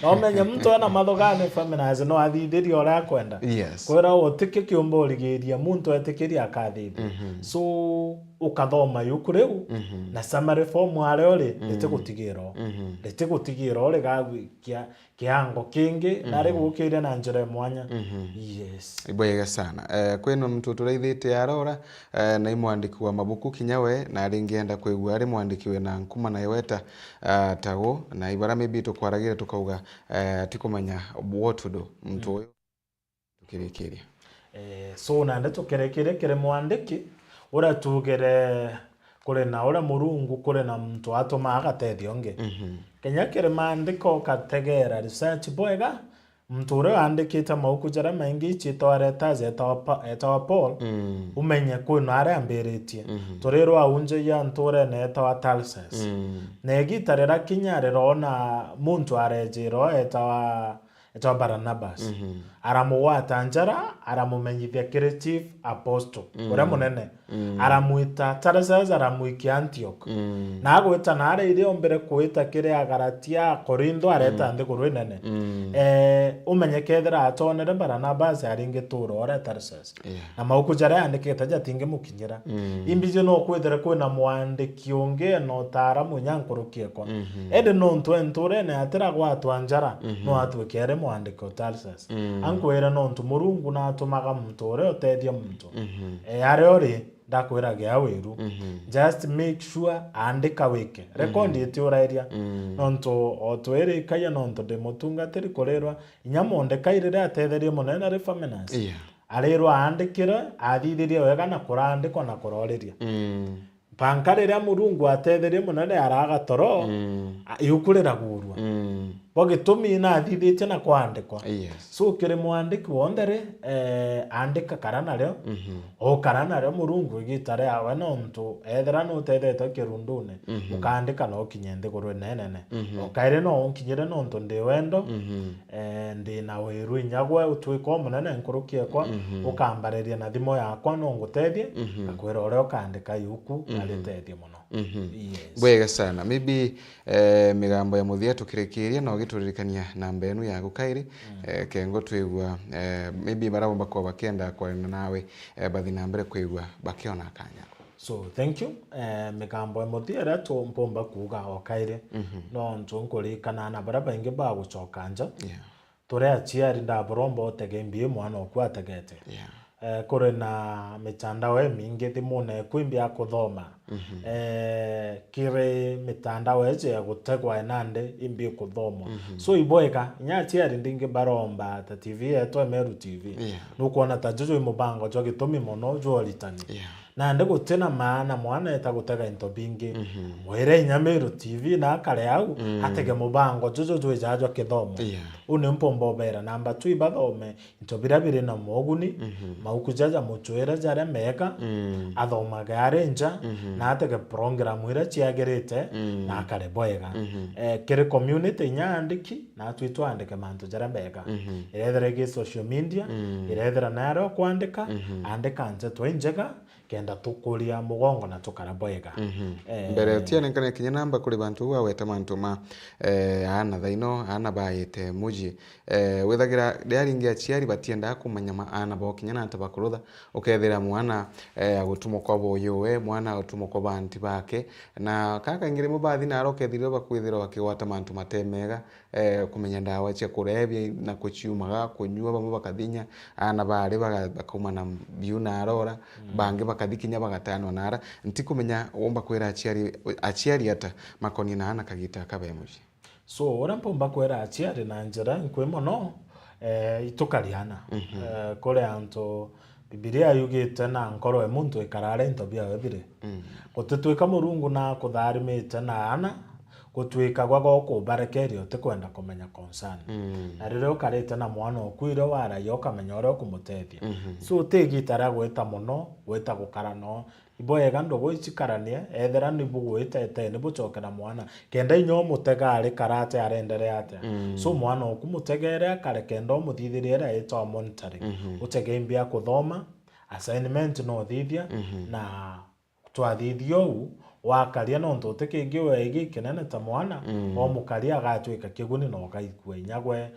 no menye mtu ana mathogane feminaze no athithiri ora kwenda kwera otike kiombo ligeria muntu etikiria akathithia so ukathoma yukureu na summary form are ore lete gutigira ore gawikia kiango kingi na ri gukire na njira mwanya ibwega sana kweno mtu turaithite arora na imwandiki wa mabuku kinyawe na ringienda kwigua ari mwandiki we na nkuma na yeweta tago na ibara maybe tukwaragira tukauga tikumenya what to do mtu uyu tukirikiria so na ndo tukirekiria kire mwandiki ura tugere kure na ura murungu kure na mtu atuma agatethio nge kenya kire mandiko kategera research boyega mtu ure andikite mauku jara maingi chitwareta zeta Paul umenye kwino are ambiritie turero aunje ya nture neta wa Talses negitarera kinyarero na muntu arejiro eta Barnabas aramuwata njara aramumenyithia kire chief apostle ura munene aramuita Tarsus aramuikia Antioch na agwita na ara ire ombere kuita kire Agalatia Korintho areta ndiguru nene umenye kethera atonere Barnabas aringe turo ora Tarsus na mauku jara andikite jatinge mukinyira imbije no kwethera kwina mwandiki unge no tara munyankurukie kwa ede no nture ne atira gwatu anjara no atwekere mwandiko Tarsus ankwera no ntumurungu na atumaga mutore otethia muntu are ori ndakwira gya wiru just make sure andika wike record iti urairia nonto otwere kaya nonto de mutunga tiri korerwa nyamonde kairire atetherie munene re feminist arirwa andikira athithirie wega na kurandikwa na kuroreria pankarira murungu atetherie munene araga toro yukurira gurwa bogitumi na athithite na kwandikwa so kire mwandiki wondere andika karana ryo o karana ryo murungu gitare awe nontu ethera no tethete kirundune ukandika no kinyende gorwe nenene okaire no kinyere nontu ndi wendo ndi na wiru nyagwe utwiko munene nkurukie kwa ukambareria na thimo yakwa no ngutethie akwira ore ukandika yuku alitethie muno bwega sana maybe migambo ya muthia tukirikiria no gituririkania namba enu ya gukairi kengo twigwa maybe barabomba kwa bakenda kwa nawe bathi nambere kwigwa bakiona kanya so thank you migambo ya muthia ra tumpomba kuga okaire no ntunkurikana na baraba inge ba gucokanja tore achiari nda boromba otegembie mwana okwategete kore na mitandao mingi thimune kwimbia kuthoma kire mitandao eje ya gutegwa enande imbi kuthoma so iboeka nyati ari ndingi baromba ta TV eto Meru TV nukuona ta jojo imubango jo gitumi mono jo litani na ndi gutena maana mwana eta gutega into bingi mwire Nyamiru TV na kare au atege mubango jojo jwe jajo kithomo une mpombo bera namba 2 bathome into birabire na moguni maukujaja muchwera jare meka athoma gare nja na atege program ira chiagerete na kare boyega kere community nyandiki na twitwa andike mantu jare meka irethera ge social media irethera naro kwandika andika nje twenjega kenda tukuria mugongo na tukara boyega mbere tiane kana kinya namba kuri bantu wa weta mantu ma ana thaino ana bayete muji wethagira diaringi aciari batienda kumanya ma ana bo kinya na tabakurutha ukethira mwana agutumo kwa boyowe mwana agutumo kwa banti bake na kaka ngire mubathi na arokethire bakwithira bakiwata mantu matemega kumenya ndawa cia kurebia na kuchiumaga kunyua bamwe bakathinya ana bari bakauma na biuna arora bange bakathikinya bagatanwa nara ntikumenya womba kwera aciari ata makoni na ana kagita kabemuji so ora mpomba kwera aciari na njira nkwe mono itukariana kore anto Biblia yugite na nkoro e muntu ikarare into bia webire gutitwika murungu na kutharimite na ana gutwika gwa kubarekerio tikwenda kumenya concern na rire ukarite na mwana okuire wara yokamenya ore kumutethia so tigitara gwita muno gwita gukarano iboyega ndogo ichikaranie ethera ni bugwita ete ni buchokera mwana kenda inyo mutega ari karate arenderea ate so mwana okumutegere kare kenda omuthithiriera eto monitoring utege mbia kuthoma assignment no thithia na twathithio wakaria no ntote kingi wegi kinene ta mwana o mukaria agatwika kiguni no gaikua inyagwe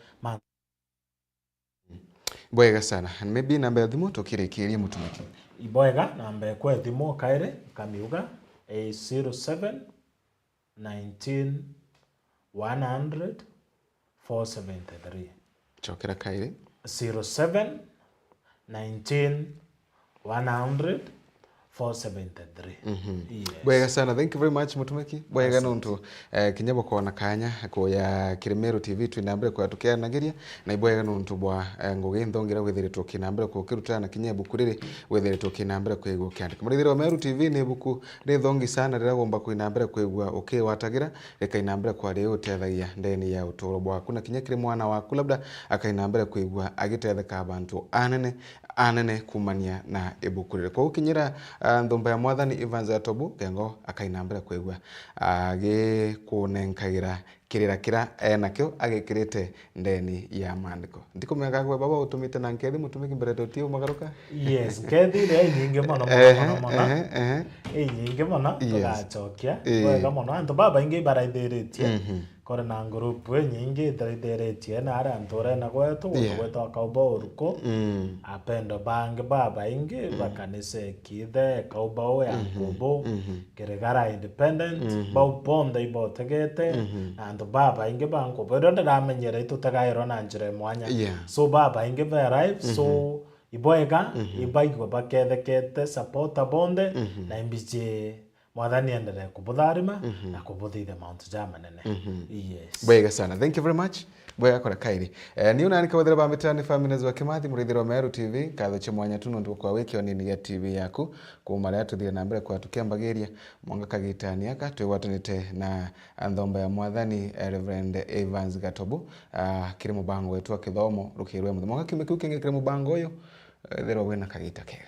boyega sana and maybe namba ya thimu tukirikiria mutumiki iboyega namba kwa thimu kaire kamiuga 07 19 100 473 chokera kaire 07 19 100 473 yes. Boyega sana, thank you very much mutumiki boyega nontu kinyabo kona kanya ko ya Kirimeru TV twinambere kwa tukianagiria na iboyega nontu bwa ngugi nthongira wethire tukinambere ko kirutana kinyabo kurire wethire tukinambere kwa ego kyandika murithiro Meru TV ni buku ri thongi sana rira gomba kuinambere kwa egwa ukiwatagira rekainambere kwa ri utethagia ndeni ya utoro bwaku na kinya kiri mwana waku labda akainambere kwa egwa agitetheka abantu anene kumania na ibukurire kwa ukinyira nthumba ya mwathani Evans Gatobu kengo akainambira kwegwa age kunenkagira kirira kira enakyo agekirite ndeni ya mandiko ndikumega kwa baba utumite na nkethi mutumiki mbere totio magaruka yes nkethi re nyinge mono nyinge mono tugachokia wega mono antu baba inge baraithiritie kore na group nyingi thiritie na ara ntore na gwetu gwetwa kaubo uruko apendo bange baba inge bakanise kithe kaubo ya kubo keregara independent bau ponde ibotegete antu baba inge banko pero ndamenyere tutagairo na njire mwanya so baba inge arrive so iboyega ibaigwa bakethekete supporta bonde na imbije mwathani endere kubutharima na kubuthithe Mount Germanene yes boyega sana thank you very much boya kora kairi ni unanika wathira bamitani families wa Kimathi murithiro Meru TV katho chimwanya tuno ndu kwa wiki onini ya TV yaku kumara tuthire na mbere kwa tukiambagiria mwanga kagitani aka twiwatanite na nthomba ya mwathani Reverend Evans Gatobu kiri mubango wetu akithomo rukirwe muthimo ngakime kiu kingi kiri mubango uyu thero wena kagita kega